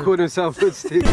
called himself Woodstick.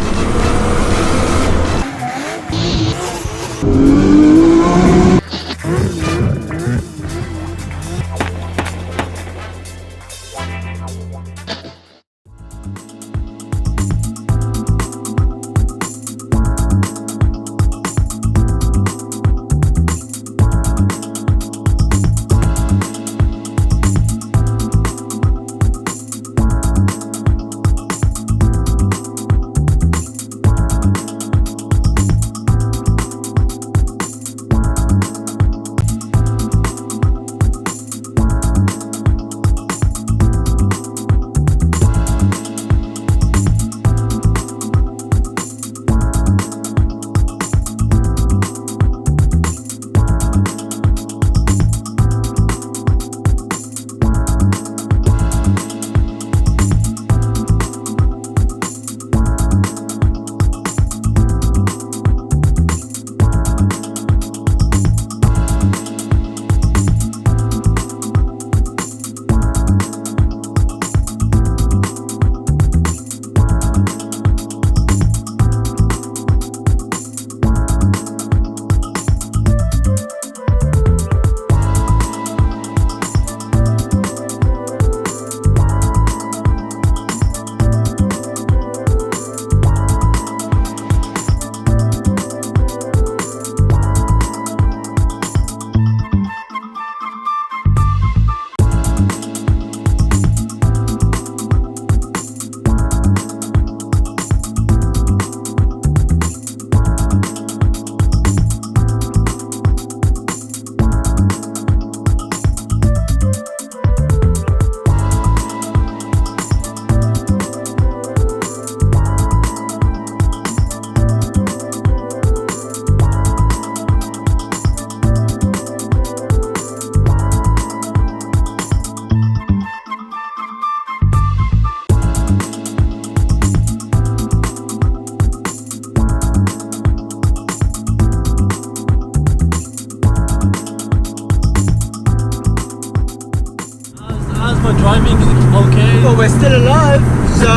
Driving okay? Well, we're still alive, so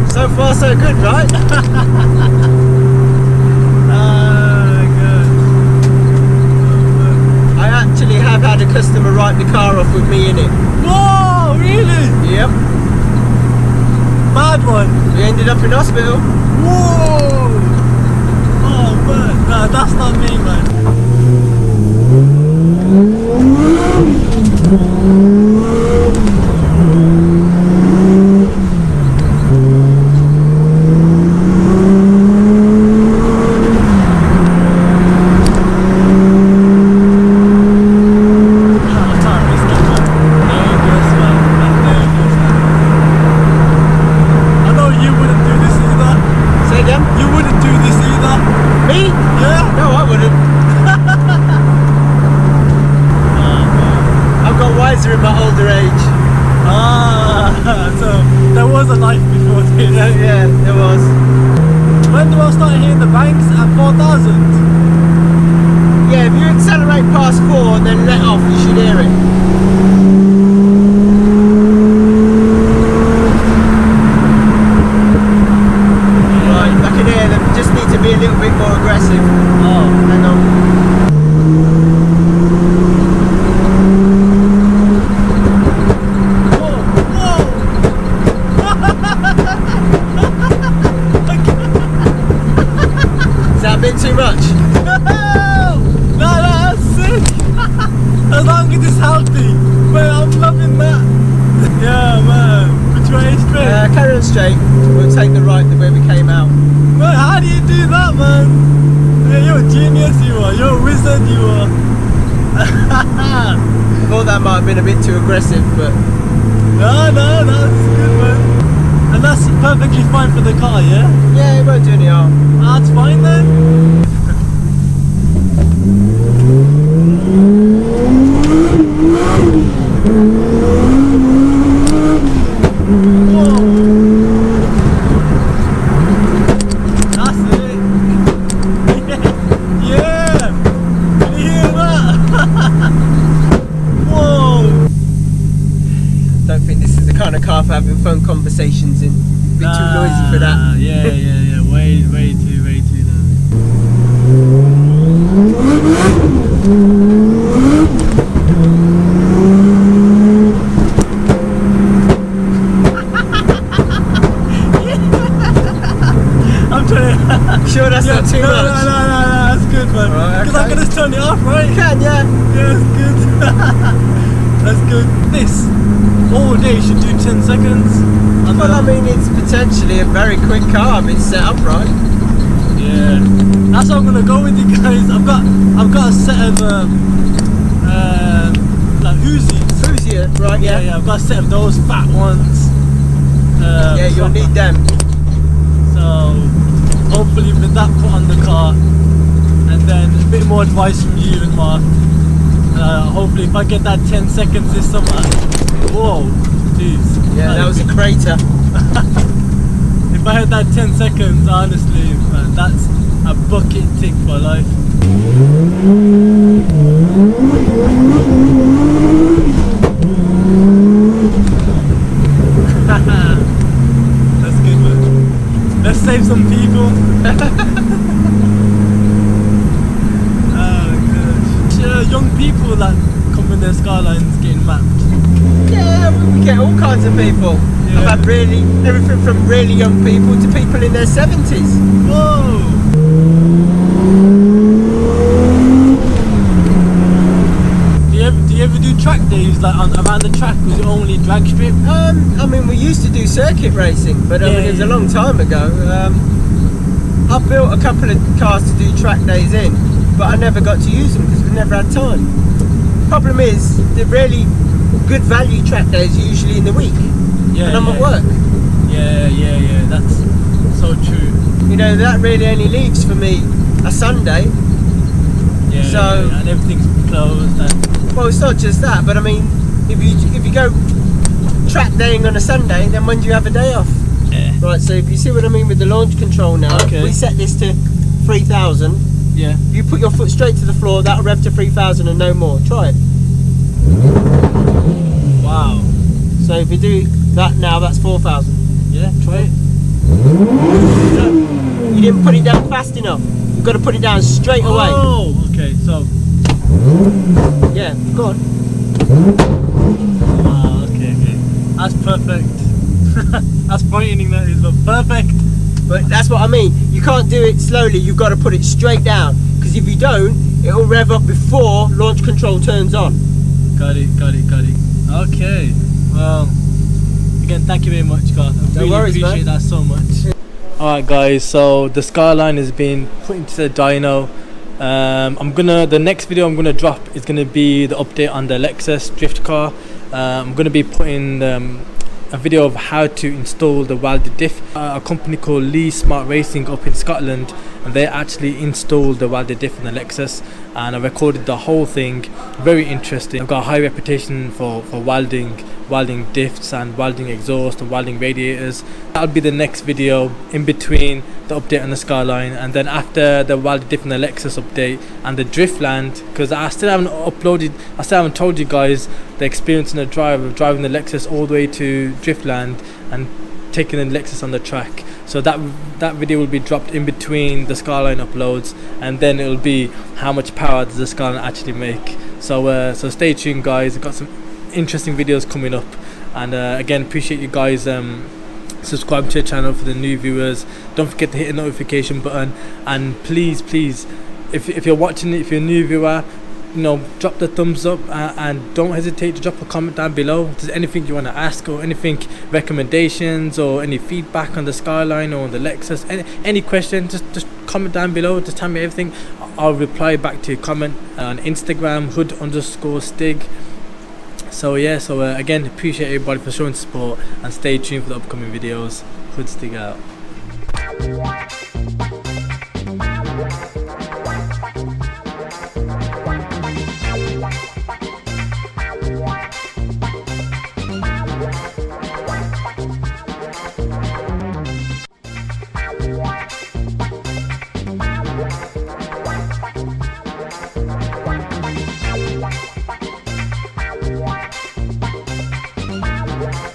so far so good, right? Good. I actually have had a customer write the car off with me in it. Whoa, really? Yep. Bad one. We ended up in hospital. Whoa! Oh man, no, that's not me, man. In my older age. So there was a life before this. Yeah, there was. When do I start hitting the banks? At 4,000? Yeah, if you accelerate past 4 and then let off, you should hear it. Right, I can hear them. Just need to be a little bit more aggressive. Oh, hang on. Too much? No, that's sick. As long as it's healthy. Man, I'm loving that. Yeah, man. Which way? Straight? Carry on straight. We'll take the right the way we came out. Man, how do you do that, man? Yeah, you're a genius, you are. You're a wizard, you are. I thought that might have been a bit too aggressive, but... No, that's good, man. And that's perfectly fine for the car, yeah? Yeah, it won't do any harm. That's fine then. Whoa. That's it. Yeah. Can you hear that? Whoa. Don't think this is the kind of car for having phone conversations in. bit too noisy for that. Yeah. Way too loud. I'm trying to. Sure, that's not too much. No, that's good, man. Right, Because I can just turn it off, right? You can, yeah. Yeah, that's good. That's good. This all day should do 10 seconds. Well, I mean, it's potentially a very quick car if it's set up right. Yeah, that's what I'm gonna go with, you guys. I've got a set of like Uzis. Uzi, right? Yeah. I've got a set of those fat ones. Yeah, you'll need them. So hopefully with that put on the car, and then a bit more advice from you and Mark. Hopefully if I get that 10 seconds this summer. Whoa, jeez. Yeah, that was a crater. If I had that 10 seconds, honestly, man, that's a bucket tick for life. That's good, man. Let's save some people. Oh gosh. Young people that come in their Skylines getting mapped. Yeah, we get all kinds of people. Yeah. I've had everything from really young people to people in their 70s. Whoa! Do you ever do track days like around the track? Was it only drag strip? I mean, we used to do circuit racing, but I mean, it was a long time ago. I built a couple of cars to do track days in, but I never got to use them because we never had time. Problem is, the really good value track days are usually in the week, and I'm at work. Yeah, that's so true. You know, that really only leaves for me a Sunday. So and everything's closed. And well, it's not just that, but I mean, if you go track daying on a Sunday, then when do you have a day off? Yeah. Right, so if you see what I mean with the launch control now, Okay. we set this to 3,000. Yeah. You put your foot straight to the floor, that'll rev to 3,000 and no more. Try it. Wow. So if you do that now, that's 4,000. Yeah, try it. You didn't put it down fast enough. You've got to put it down straight away. Oh, okay, so. Yeah, go on. Ah, okay. That's perfect. That's frightening, that is, but perfect. But that's what I mean. You can't do it slowly, you've got to put it straight down. Because if you don't, it'll rev up before launch control turns on. Got it. Okay. Well, again, thank you very much, Garth. I really appreciate that so much. Alright guys, so the Skyline has been put into the dyno. The next video I'm gonna drop is gonna be the update on the Lexus drift car. I'm gonna be putting a video of how to install the welded diff. A company called Lee Smart Racing up in Scotland, and they actually installed the welded diff in the Lexus, and I recorded the whole thing. Very interesting. I've got a high reputation for welding diffs and welding exhaust and welding radiators. That'll be the next video in between the update on the Skyline, and then after the welded diff and the Lexus update and the Driftland, because I still haven't told you guys the experience in the drive of driving the Lexus all the way to Driftland and taking the Lexus on the track. So that video will be dropped in between the Skyline uploads, and then it'll be how much power does the Skyline actually make. So stay tuned, guys. I've got some interesting videos coming up, and again, appreciate you guys subscribe to the channel for the new viewers. Don't forget to hit the notification button, and please, if you're watching it, if you're a new viewer, you know, drop the thumbs up, and don't hesitate to drop a comment down below. If there's anything you want to ask, or anything, recommendations, or any feedback on the Skyline or on the Lexus, any question, just comment down below. Just tell me everything. I'll reply back to your comment on Instagram, hood_stig. So again, appreciate everybody for showing support, and stay tuned for the upcoming videos. Hood Stig out.